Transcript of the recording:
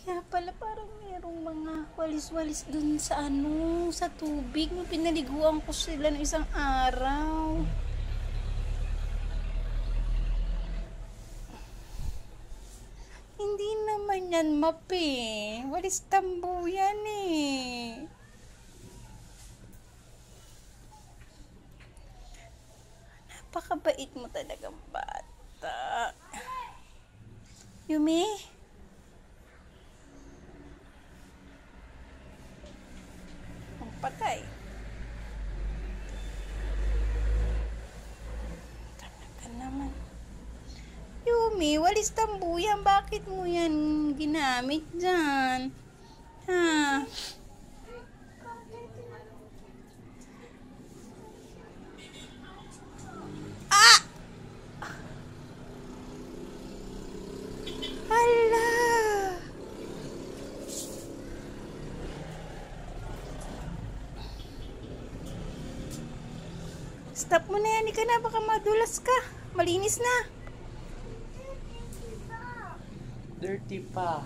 Kaya pala parang merong mga walis-walis dun sa sa tubig. Pinaliguan ko sila ng isang araw. Hindi naman yan mape. Walis tambo yan eh. Napakabait mo talagang bata. Yumi? Ang patay. Talaga naman. Yumi, walis tambo yan. Bakit mo yan ginamit dyan? Ha? Hala! Stop mo na yan, ika na, baka madulas ka. Malinis na. Dirty pa.